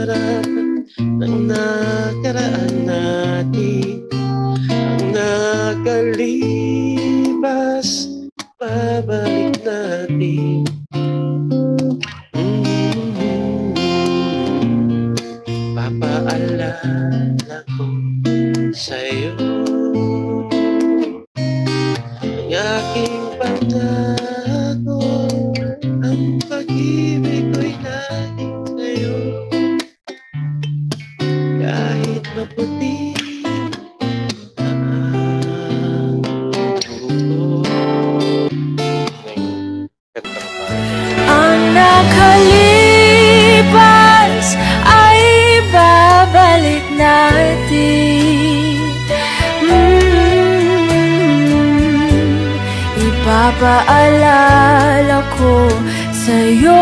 sarap ng nakaraan natin. Ang nakalipas, babalik natin. Papaalala ko sa'yo ang aking pangako, ang pag-ibig ko'y naging sa'yo. Kahit maputi ang buko. Ang nakalipas ay babalik natin. Ipapaalala ko sa'yo